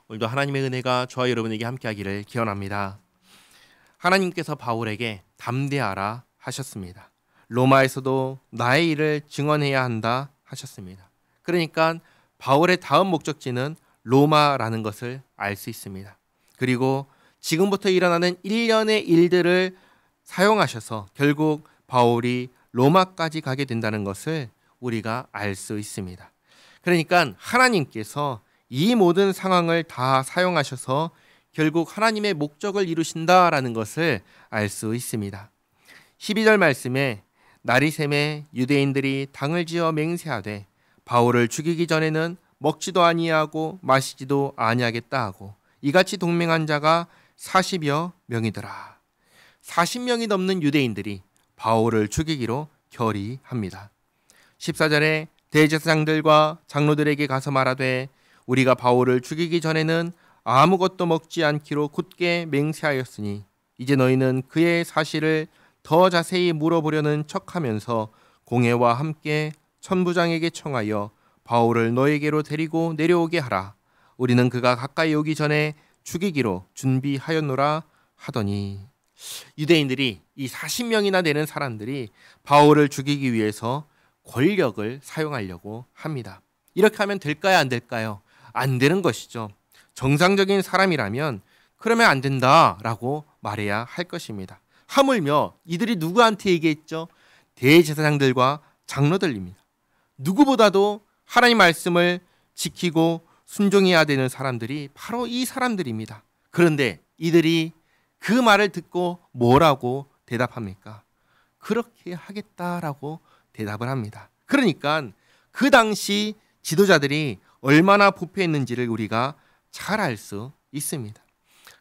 오늘도 하나님의 은혜가 저와 여러분에게 함께하기를 기원합니다. 하나님께서 바울에게 담대하라 하셨습니다. 로마에서도 나의 일을 증언해야 한다 하셨습니다. 그러니까 바울의 다음 목적지는 로마라는 것을 알 수 있습니다. 그리고 지금부터 일어나는 일련의 일들을 사용하셔서 결국 바울이 로마까지 가게 된다는 것을 우리가 알 수 있습니다. 그러니까 하나님께서 이 모든 상황을 다 사용하셔서 결국 하나님의 목적을 이루신다라는 것을 알 수 있습니다. 12절 말씀에 나리샘에 유대인들이 당을 지어 맹세하되 바울을 죽이기 전에는 먹지도 아니하고 마시지도 아니하겠다 하고 이같이 동맹한 자가 40여 명이더라. 40명이 넘는 유대인들이 바울을 죽이기로 결의합니다. 14절에 대제사장들과 장로들에게 가서 말하되 우리가 바울을 죽이기 전에는 아무것도 먹지 않기로 굳게 맹세하였으니 이제 너희는 그의 사실을 더 자세히 물어보려는 척하면서 공회와 함께 천부장에게 청하여 바울을 너에게로 데리고 내려오게 하라. 우리는 그가 가까이 오기 전에 죽이기로 준비하였노라 하더니 유대인들이 이 40명이나 되는 사람들이 바울을 죽이기 위해서 권력을 사용하려고 합니다. 이렇게 하면 될까요? 안 될까요? 안 되는 것이죠. 정상적인 사람이라면 그러면 안 된다라고 말해야 할 것입니다. 하물며 이들이 누구한테 얘기했죠? 대제사장들과 장로들입니다. 누구보다도 하나님 말씀을 지키고 순종해야 되는 사람들이 바로 이 사람들입니다. 그런데 이들이 그 말을 듣고 뭐라고 대답합니까? 그렇게 하겠다라고 대답을 합니다. 그러니까 그 당시 지도자들이 얼마나 부패했는지를 우리가 잘 알 수 있습니다.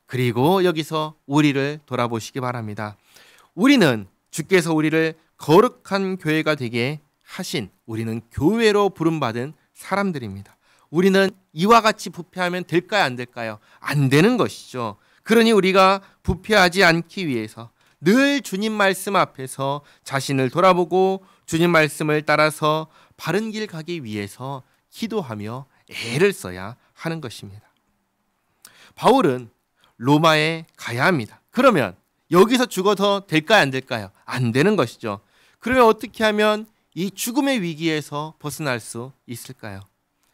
그리고 여기서 우리를 돌아보시기 바랍니다. 우리는 주께서 우리를 거룩한 교회가 되게 하신 우리는 교회로 부름받은 사람들입니다. 우리는 이와 같이 부패하면 될까요? 안 될까요? 안 되는 것이죠. 그러니 우리가 부패하지 않기 위해서 늘 주님 말씀 앞에서 자신을 돌아보고 주님 말씀을 따라서 바른 길 가기 위해서 기도하며 애를 써야 하는 것입니다. 바울은 로마에 가야 합니다. 그러면 여기서 죽어도 될까요? 안 될까요? 안 되는 것이죠. 그러면 어떻게 하면 이 죽음의 위기에서 벗어날 수 있을까요?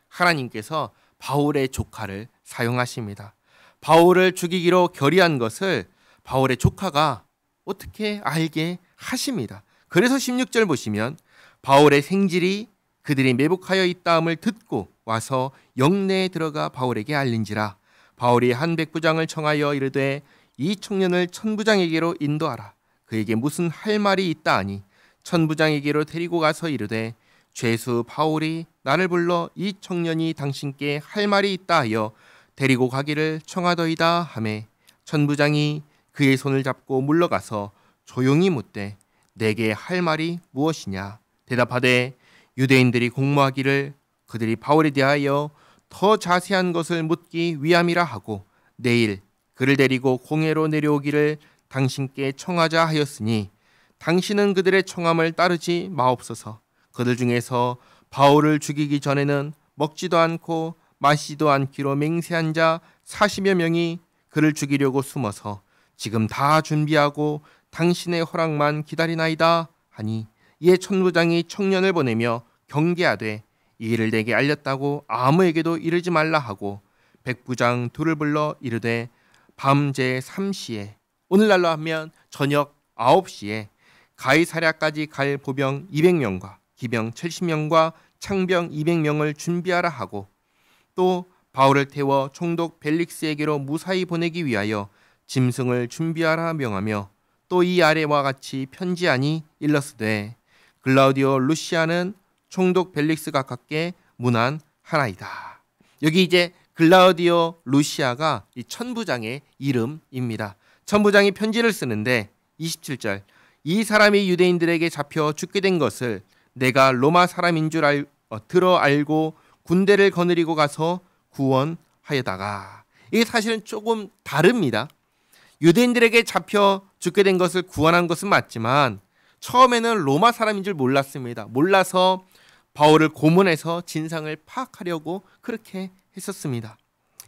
하나님께서 바울의 조카를 사용하십니다. 바울을 죽이기로 결의한 것을 바울의 조카가 어떻게 알게 하십니다. 그래서 16절 보시면 바울의 생질이 그들이 매복하여 있다함을 듣고 와서 영내에 들어가 바울에게 알린지라. 바울이 한 백부장을 청하여 이르되 이 청년을 천부장에게로 인도하라. 그에게 무슨 할 말이 있다 하니 천부장에게로 데리고 가서 이르되 죄수 바울이 나를 불러 이 청년이 당신께 할 말이 있다 하여 데리고 가기를 청하더이다 하매 천부장이 그의 손을 잡고 물러가서 조용히 묻되 내게 할 말이 무엇이냐. 대답하되 유대인들이 공모하기를 그들이 바울에 대하여 더 자세한 것을 묻기 위함이라 하고 내일 그를 데리고 공회로 내려오기를 당신께 청하자 하였으니 당신은 그들의 청함을 따르지 마옵소서. 그들 중에서 바울을 죽이기 전에는 먹지도 않고 마시지도 않기로 맹세한 자 40여 명이 그를 죽이려고 숨어서 지금 다 준비하고 당신의 허락만 기다리나이다 하니 이에 천부장이 청년을 보내며 경계하되 이 일을 내게 알렸다고 아무에게도 이르지 말라 하고 백부장 둘을 불러 이르되 밤 제 3시에 오늘날로 하면 저녁 9시에 가이사랴까지 갈 보병 200명과 기병 70명과 창병 200명을 준비하라 하고 또 바울을 태워 총독 벨릭스에게로 무사히 보내기 위하여 짐승을 준비하라 명하며 또 이 아래와 같이 편지하니 일렀으되 글라우디오 루시아는 총독 벨릭스 가깝게 문안하나이다. 여기 이제 글라우디오 루시아가 이 천부장의 이름입니다. 천부장이 편지를 쓰는데 27절 이 사람이 유대인들에게 잡혀 죽게 된 것을 내가 로마 사람인 줄 들어 알고 군대를 거느리고 가서 구원하여다가 이게 사실은 조금 다릅니다. 유대인들에게 잡혀 죽게 된 것을 구원한 것은 맞지만 처음에는 로마 사람인 줄 몰랐습니다. 몰라서 바울을 고문해서 진상을 파악하려고 그렇게 했었습니다.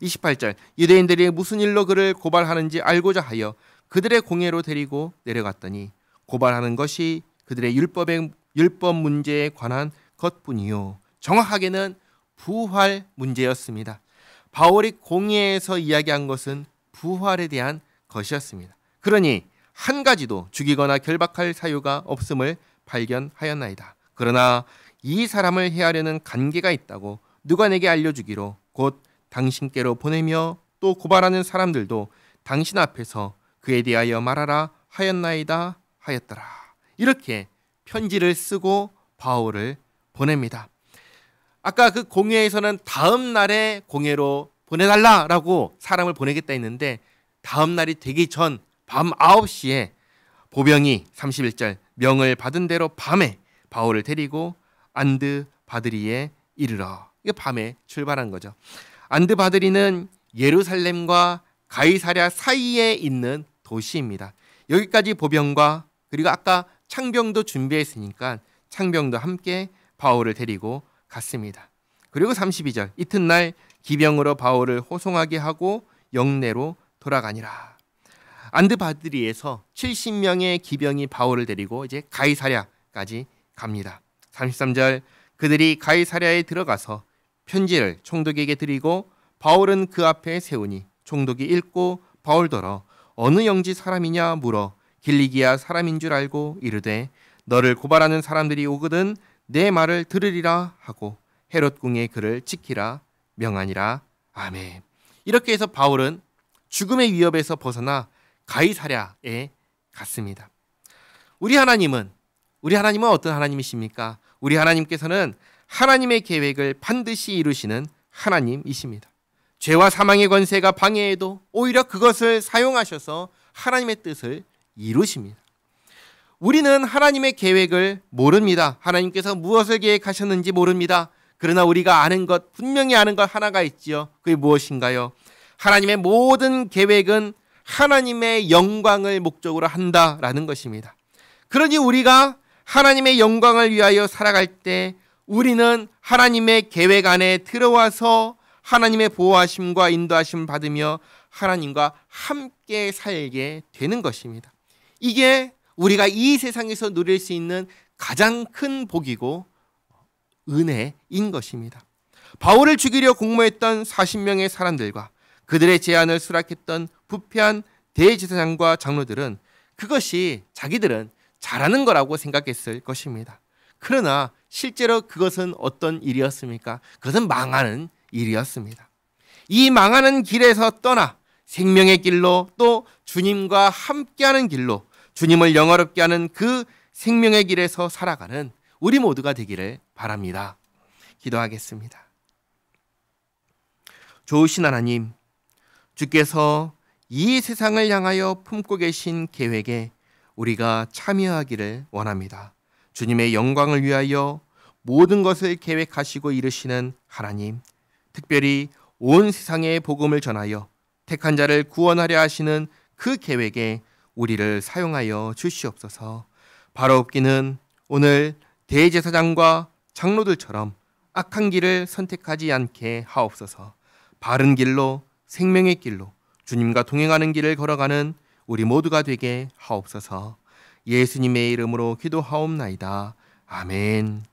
28절 유대인들이 무슨 일로 그를 고발하는지 알고자 하여 그들의 공회로 데리고 내려갔더니 고발하는 것이 그들의 율법 문제에 관한 것뿐이요. 정확하게는 부활 문제였습니다. 바울이 공회에서 이야기한 것은 부활에 대한 것이었습니다. 그러니 한 가지도 죽이거나 결박할 사유가 없음을 발견하였나이다. 그러나 이 사람을 해하려는 관계가 있다고 누가 내게 알려주기로 곧 당신께로 보내며 또 고발하는 사람들도 당신 앞에서 그에 대하여 말하라 하였나이다 하였더라. 이렇게 편지를 쓰고 바울을 보냅니다. 아까 그 공회에서는 다음 날에 공회로 보내달라라고 사람을 보내겠다 했는데 다음 날이 되기 전 밤 9시에 보병이 31절 명을 받은 대로 밤에 바울을 데리고 안드바드리에 이르러. 이게 밤에 출발한 거죠. 안드바드리는 예루살렘과 가이사랴 사이에 있는 도시입니다. 여기까지 보병과 그리고 아까 창병도 준비했으니까 창병도 함께 바울을 데리고 갔습니다. 그리고 32절 이튿날 기병으로 바울을 호송하게 하고 영내로 돌아가니라. 안드바드리에서 70명의 기병이 바울을 데리고 이제 가이사랴까지 갑니다. 33절 그들이 가이사랴에 들어가서 편지를 총독에게 드리고 바울은 그 앞에 세우니 총독이 읽고 바울더러 어느 영지 사람이냐 물어 길리기아 사람인 줄 알고 이르되 너를 고발하는 사람들이 오거든 내 말을 들으리라 하고 헤롯 궁에 그를 지키라 명하니라. 아멘. 이렇게 해서 바울은 죽음의 위협에서 벗어나 가이사랴에 갔습니다. 우리 하나님은 어떤 하나님이십니까? 우리 하나님께서는 하나님의 계획을 반드시 이루시는 하나님이십니다. 죄와 사망의 권세가 방해해도 오히려 그것을 사용하셔서 하나님의 뜻을 이루십니다. 우리는 하나님의 계획을 모릅니다. 하나님께서 무엇을 계획하셨는지 모릅니다. 그러나 우리가 아는 것, 분명히 아는 것 하나가 있지요. 그게 무엇인가요? 하나님의 모든 계획은 하나님의 영광을 목적으로 한다라는 것입니다. 그러니 우리가 하나님의 영광을 위하여 살아갈 때 우리는 하나님의 계획 안에 들어와서 하나님의 보호하심과 인도하심을 받으며 하나님과 함께 살게 되는 것입니다. 이게 우리가 이 세상에서 누릴 수 있는 가장 큰 복이고 은혜인 것입니다. 바울을 죽이려 공모했던 40명의 사람들과 그들의 제안을 수락했던 부패한 대제사장과 장로들은 그것이 자기들은 잘하는 거라고 생각했을 것입니다. 그러나 실제로 그것은 어떤 일이었습니까? 그것은 망하는 일이었습니다. 이 망하는 길에서 떠나 생명의 길로 또 주님과 함께하는 길로 주님을 영화롭게 하는 그 생명의 길에서 살아가는 우리 모두가 되기를 바랍니다. 기도하겠습니다. 좋으신 하나님, 주께서 이 세상을 향하여 품고 계신 계획에 우리가 참여하기를 원합니다. 주님의 영광을 위하여 모든 것을 계획하시고 이루시는 하나님, 특별히 온 세상에 복음을 전하여 택한 자를 구원하려 하시는 그 계획에 우리를 사용하여 주시옵소서. 바로 없기는 오늘 대제사장과 장로들처럼 악한 길을 선택하지 않게 하옵소서. 바른 길로 생명의 길로 주님과 동행하는 길을 걸어가는 우리 모두가 되게 하옵소서. 예수님의 이름으로 기도하옵나이다. 아멘.